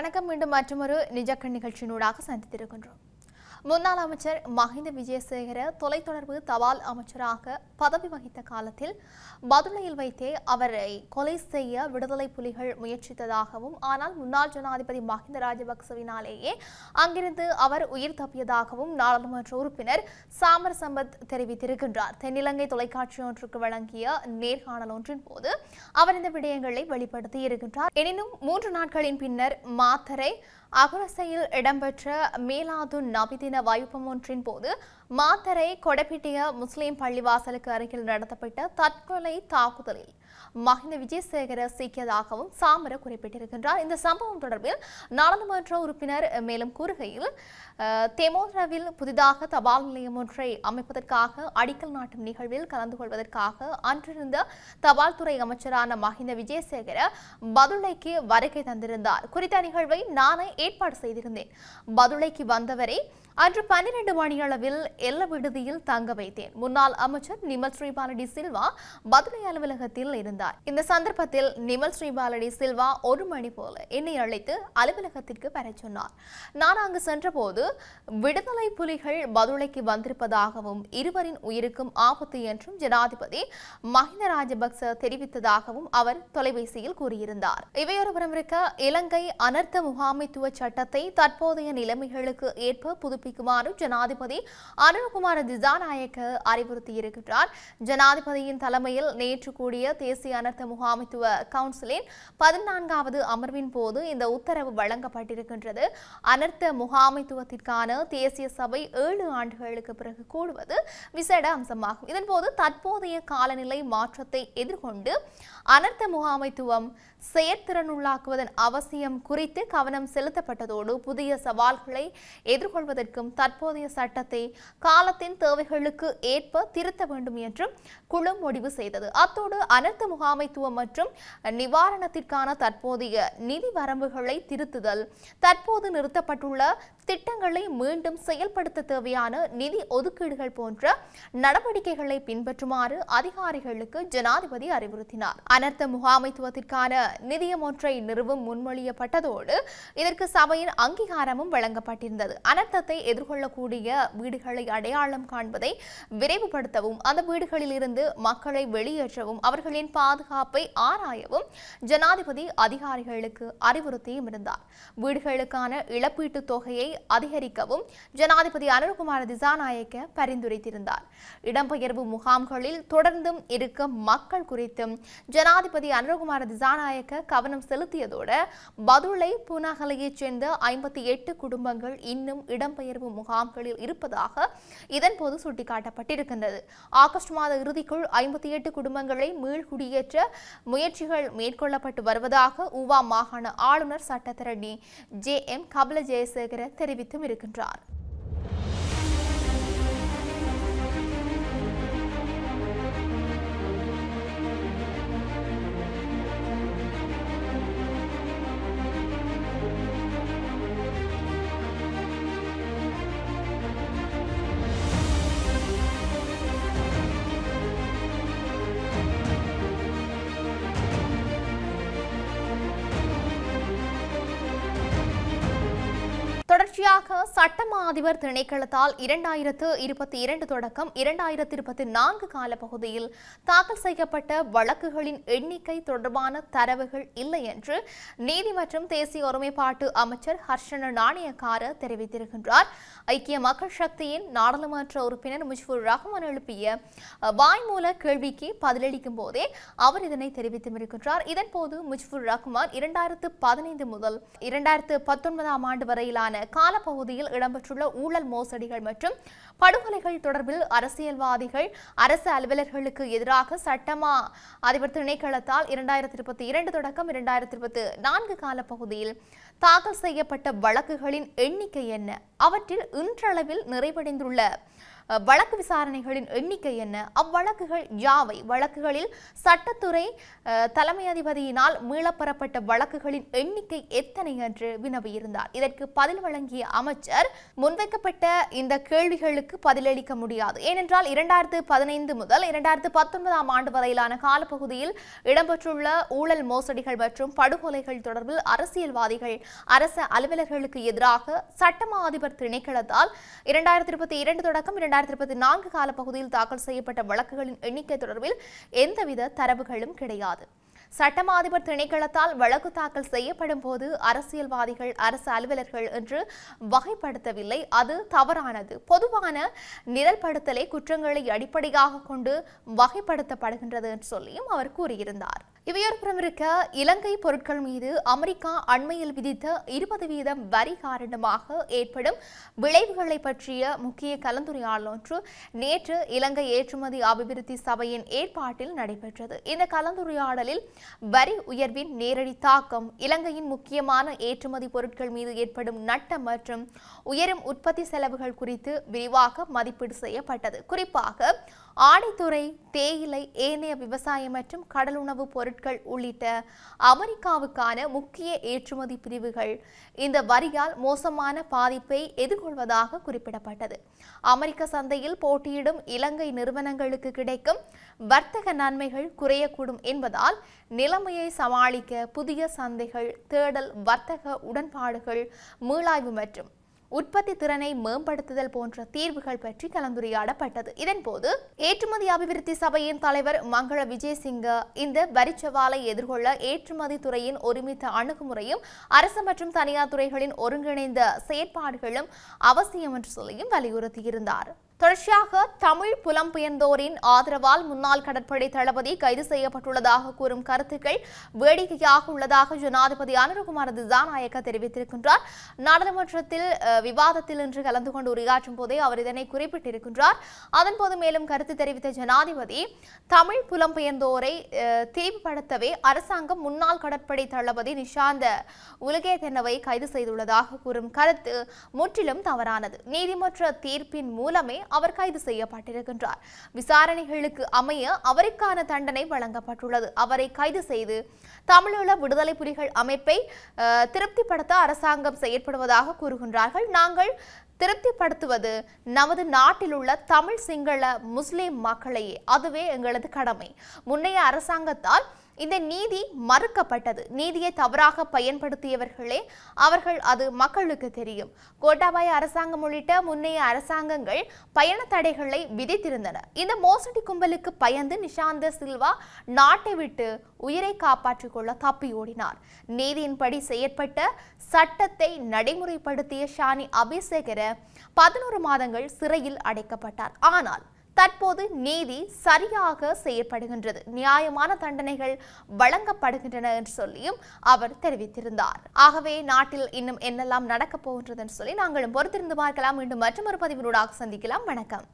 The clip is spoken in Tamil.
வணக்கம். மீண்டும் மற்றொரு நிஜக்கண் நிகழ்ச்சியினூடாக சந்தித்திருக்கின்றோம். முன்னாள் அமைச்சர் மஹிந்த விஜயசேகர தொலைத்தொடர்பு தபால் அமைச்சராக பதவி வகித்த காலத்தில் பதுளையில் வைத்தே அவரை கொலை செய்ய விடுதலை புலிகள் முயற்சித்ததாகவும், ஆனால் முன்னாள் ஜனாதிபதி மஹிந்த ராஜபக்சவினாலேயே அங்கிருந்து அவர் உயிர் தப்பியதாகவும் நாடாளுமன்ற உறுப்பினர் சாமர் சம்பத் தெரிவித்திருக்கின்றார். தென்னிலங்கை தொலைக்காட்சி ஒன்றுக்கு வழங்கிய நேர்காணல் ஒன்றின் போது அவர் இந்த விடயங்களை வெளிப்படுத்தியிருக்கின்றார். எனினும் 3 நாட்களின் பின்னர் மாத்தரை அகுரசையில் இடம்பெற்ற மீலாது நபி தின வைபவம் ஒன்றின் போது மாத்தரை கொடப்பிட்டிய முஸ்லிம் பள்ளிவாசலுக்கு அருகில் நடத்தப்பட்ட தற்கொலை தாக்குதலில் மஹிந்த விஜயசேகர சிக்கியதாகவும் சாமர குறிப்பிட்டிருக்கின்றார். இந்த சம்பவம் தொடர்பில் நாடாளுமன்ற உறுப்பினர் மேலும் கூறுகையில், தெமோரவில் புதிதாக தபால் நிலையம் ஒன்றை அமைப்பதற்காக அடிக்கல் நாட்டும் நிகழ்வில் கலந்து கொள்வதற்காக அன்றிருந்த தபால் துறை அமைச்சரான மஹிந்த விஜயசேகர பதுளைக்கு வருகை தந்திருந்தார். குறித்த நிகழ்வை நானே ஏற்பாடு செய்திருந்தேன். பதுளைக்கு வந்தவரை அன்று 12 மணியளவில் எல்ல விடுதியில் தங்க வைத்தேன். முன்னாள் அமைச்சர் நிமல் ஸ்ரீபாலடி சில்வா பதுளை அலுவலகத்தில் இருந்தார். இந்த சந்தர்ப்பத்தில் நிமல் ஸ்ரீபாலடி சில்வா 1 மணி போல என்னை அழைத்து அலுவலகத்திற்கு வர சொன்னார். நான் அங்கு சென்றபோது விடுதலை புலிகள் பதுளைக்கு வந்திருப்பதாகவும் இருவரின் உயிருக்கும் ஆபத்து என்றும் ஜனாதிபதி மஹிந்த ராஜபக்ச தெரிவித்ததாகவும் அவர் தொலைபேசியில் கூறியிருந்தார். இவையொருபுறம் இருக்க, இலங்கை அனர்த்த முகாமைத்துவ சட்டத்தை தற்போதைய நிலைமைகளுக்கு ஏற்ப புதுப்பிக்குமாறு ஜனாதிபதி அனுரகுமார திசாநாயக்க அறிவுறுத்தியிருக்கிறார். ஜனாதிபதியின் தலைமையில் நேற்று கூடிய தேசிய அனர்த்த முகாமைத்துவ கவுன்சிலின் 14வது அமர்வின் போது இந்த உத்தரவு வழங்கப்பட்டிருக்கின்றது. அனர்த்த முகாமைத்துவத்திற்கான தேசிய சபை 7 ஆண்டுகளுக்கு பிறகு கூடுவது விசேட அம்சமாகும். இதன்போது தற்போதைய காலநிலை மாற்றத்தை எதிர்கொண்டு அனர்த்த முகாமைத்துவம் செயற்திறனுள்ளாக்குவதன் அவசியம் குறித்து கவனம் செலுத்தப்பட்டதோடு புதிய சவால்களை எதிர்கொள்வதற்கும் தற்போதைய சட்டத்தை காலத்தின் தேவைகளுக்கு ஏற்ப திருத்த வேண்டும் என்றும் குழு முடிவு செய்தது. அத்தோடு அனர்த்த முகாமைத்துவம் மற்றும் நிவாரணத்திற்கான தற்போதைய நிதி வரம்புகளை திருத்துதல், தற்போது நிறுத்தப்பட்டுள்ள திட்டங்களை மீண்டும் செயல்படுத்த தேவையான நிதி ஒதுக்கீடுகள் போன்ற நடவடிக்கைகளை பின்பற்றுமாறு அதிகாரிகளுக்கு ஜனாதிபதி அறிவுறுத்தினார். அனர்த்த முகாமைத்துவத்திற்கான நிதியம் ஒன்றை நிறுவும் முன்மொழியப்பட்டதோடு இதற்கு சபையின் அங்கீகாரமும் வழங்கப்பட்டிருந்தது. அனர்த்தத்தை எதிர்கொள்ளக்கூடிய வீடுகளை அடையாளம் காண்பதை விரைவுபடுத்தவும், அந்த வீடுகளில் இருந்து மக்களை வெளியேற்றவும், அவர்களின் பாதுகாப்பை ஆராயவும் ஜனாதிபதி அதிகாரிகளுக்கு அறிவுறுத்தியும் இருந்தார். வீடுகளுக்கான இழப்பீட்டுத் தொகையை அதிகரிக்கவும் ஜனாதிபதி அனுரகுமார திசாநாயக்க பரிந்துரைத்திருந்தார். இடம்பெயர்வு முகாம்களில் தொடர்ந்தும் இருக்கும் மக்கள் குறித்தும் ஜனாதிபதி அனுரகுமார திசாநாயக்க கவனம் செலுத்தியதோடு பதுளை பூனாகலையைச் சேர்ந்த 58 குடும்பங்கள் இன்னும் இடம்பெயர்வு முகாம்களில் இருப்பதாக இதன்போது சுட்டிக்காட்டப்பட்டிருக்கின்றது. ஆகஸ்ட் மாத இறுதிக்குள் 58 குடும்பங்களை மீள்குடியேற்ற முயற்சிகள் மேற்கொள்ளப்பட்டு வருவதாக ஊவா மாகாண ஆளுநர் சட்டத்தரணி JM கபில ஜெயசேகர தெரிவித்தும் இருக்கின்றார். தொடர்ச்சியாக சட்டமா அதிபர் திணைக்களத்தால் 2022 தொடக்கம் 2024 காலப்பகுதியில் தாக்கல் செய்யப்பட்ட வழக்குகளின் எண்ணிக்கை தொடர்பான தரவுகள் இல்லை என்று நீதி மற்றும் தேசிய ஒருமைப்பாட்டு அமைச்சர் ஹர்ஷன நாணயக்கார தெரிவித்திருக்கின்றார். ஐக்கிய மக்கள் சக்தியின் நாடாளுமன்ற உறுப்பினர் முஜ்புர் ரஹ்மான் எழுப்பிய வாய்மூல கேள்விக்கு பதிலளிக்கும் போதே அவர் இதனை தெரிவித்திருக்கின்றார். இதன்போது முஜ்புர் ரஹ்மான் 2015 முதல் 2019 ஆண்டு வரையிலான காலப்பகுதியில் இடம்பெற்றுள்ள ஊழல் மோசடிகள் மற்றும் படுகொலைகள் தொடர்பில் அரசியல்வாதிகள், அரசு அலுவலர்களுக்கு எதிராக சட்டமா அதிபர் திணைக்களத்தால் 2022 தொடக்கம் 2024 காலப்பகுதியில் தாக்கல் செய்யப்பட்ட வழக்குகளின் எண்ணிக்கை என்ன, அவற்றில் இன்றளவில் நிறைவடைந்துள்ள வழக்கு விசாரணைகளின் எண்ணிக்கை என்ன, அவ்வழக்குகள் யாவை, வழக்குகளில் சட்டத்துறை தலைமை அதிபதியினால் மீளப்பெறப்பட்ட வழக்குகளின் எண்ணிக்கை எத்தனை என்று வினவியிருந்தார். இதற்கு பதில் வழங்கிய அமைச்சர், முன்வைக்கப்பட்ட இந்த கேள்விகளுக்கு பதிலளிக்க முடியாது. ஏனென்றால் 2015 முதல் 2019 ஆண்டு வரையிலான காலப்பகுதியில் இடம்பெற்றுள்ள ஊழல் மோசடிகள் மற்றும் படுகொலைகள் தொடர்பில் அரசியல்வாதிகள், அரசு அலுவலர்களுக்கு எதிராக சட்டமா அதிபர் திணைக்களத்தால் 2022 தொடக்கம் 2024 காலப்பகுதியில் தாக்கல் செய்யப்பட்ட வழக்குகளின் எண்ணிக்கை தொடர்பில் எந்தவித தரவுகளும் கிடையாது. சட்டமா அதிபர் திணைக்களத்தால் வழக்கு தாக்கல் செய்யப்படும் போது அரசியல்வாதிகள் அரசு அலுவலர்கள் என்று வகைப்படுத்தவில்லை. அது தவறானது. பொதுவான நிரல்படுத்தலை குற்றங்களை அடிப்படையாக கொண்டு வகைப்படுத்தப்படுகின்றது என்று சொல்லியும் அவர் கூறியிருந்தார். இவையொருபுறம் இருக்க, இலங்கை பொருட்கள் மீது அமெரிக்கா அண்மையில் விதித்த 20% வரி காரணமாக ஏற்படும் விளைவுகளை பற்றிய முக்கிய கலந்துரையாடல் ஒன்று நேற்று இலங்கை ஏற்றுமதி அபிவிருத்தி சபையின் ஏற்பாட்டில் நடைபெற்றது. இந்த கலந்துரையாடலில் வரி உயர்வின் நேரடி தாக்கம், இலங்கையின் முக்கியமான ஏற்றுமதி பொருட்கள் மீது ஏற்படும் நட்டம் மற்றும் உயரும் உற்பத்தி செலவுகள் குறித்து விரிவாக மதிப்பீடு செய்யப்பட்டது. குறிப்பாக ஆடைத்துறை, தேயிலை, ஏனைய விவசாயம் மற்றும் கடலுணவு பொருட்கள் உள்ளிட்ட அமெரிக்காவுக்கான முக்கிய ஏற்றுமதி பிரிவுகள் இந்த வரியால் மோசமான பாதிப்பை எதிர்கொள்வதாக குறிப்பிடப்பட்டது. அமெரிக்க சந்தையில் போட்டியிடும் இலங்கை நிறுவனங்களுக்கு கிடைக்கும் வர்த்தக நன்மைகள் குறையக்கூடும் என்பதால் நிலைமையை சமாளிக்க புதிய சந்தைகள் தேடல், வர்த்தக உடன்பாடுகள், மீளாய்வு மற்றும் உற்பத்தி திறனை மேம்படுத்துதல் போன்ற தீர்வுகள் பற்றி கலந்துரையாடப்பட்டது. இதன்போது ஏற்றுமதி அபிவிருத்தி சபையின் தலைவர் மங்கள விஜயசிங்க இந்த வரிச்சவாலை எதிர்கொள்ள ஏற்றுமதி துறையின் ஒருமித்த அணுகுமுறையும் அரசு மற்றும் தனியார் துறைகளின் ஒருங்கிணைந்த செயற்பாடுகளும் அவசியம் என்று சொல்லியும் வலியுறுத்தியிருந்தார். தொடர்ச்சியாக தமிழ் புலம்பெயர்ந்தோரின் ஆதரவால் முன்னாள் கடற்படை தளபதி கைது செய்யப்பட்டுள்ளதாக கூறும் கருத்துக்கள் வேடிக்கையாக உள்ளதாக ஜனாதிபதி அனுரகுமார திசாநாயக்க தெரிவித்திருக்கின்றார். நாடாளுமன்றத்தில் விவாதத்தில் இன்று கலந்து கொண்டு உரையாற்றும் போதே அவர் இதனை குறிப்பிட்டிருக்கின்றார். அதன்போது மேலும் கருத்து தெரிவித்த ஜனாதிபதி, தமிழ் புலம்பெயர்ந்தோரை தீர்வுபடுத்தவே அரசாங்கம் முன்னாள் கடற்படை தளபதி நிஷாந்த உலகேதனவை கைது செய்துள்ளதாக கூறும் கருத்து முற்றிலும் தவறானது. நீதிமன்ற தீர்ப்பின் மூலமே அவர் கைது செய்யப்பட்டிருக்கின்றார். விசாரணைகளுக்கு அமைய அவருக்கான தண்டனை வழங்கப்பட்டுள்ளது. அவரை கைது செய்து தமிழீழ விடுதலை புலிகள் அமைப்பை திருப்திப்படுத்த அரசாங்கம் செயற்படுவதாக கூறுகின்றார்கள். நாங்கள் திருப்திப்படுத்துவது நமது நாட்டில் உள்ள தமிழ், சிங்கள, முஸ்லிம் மக்களையே. அதுவே எங்களது கடமை. முன்னைய அரசாங்கத்தால் இந்த நீதி மறுக்கப்பட்டது. நீதியை தவறாக பயன்படுத்தியவர்களே அவர்கள், அது மக்களுக்கு தெரியும். கோட்டாபாய அரசாங்கம் உள்ளிட்ட முன்னைய அரசாங்கங்கள் பயண தடைகளை விதித்திருந்தன. இந்த மோசடி கும்பலுக்கு பயந்து நிஷாந்த சில்வா நாட்டை விட்டு உயிரை காப்பாற்றிக் கொள்ள தப்பி ஓடினார். நீதியின்படி செயற்பட்ட சட்டத்தை நடைமுறைப்படுத்திய ஷானி அபிஷேகர 11 மாதங்கள் சிறையில் அடைக்கப்பட்டார். ஆனால் தற்போது நீதி சரியாக செயற்படுகின்றது, நியாயமான தண்டனைகள் வழங்கப்படுகின்றன என்று சொல்லியும் அவர் தெரிவித்திருந்தார். ஆகவே நாட்டில் இன்னும் என்னெல்லாம் நடக்கப் போகின்றது என்று சொல்லி நாங்களும் பொறுத்திருந்து பார்க்கலாம். மீண்டும் மற்றொரு பதிவினூடாக சந்திக்கலாம். வணக்கம்.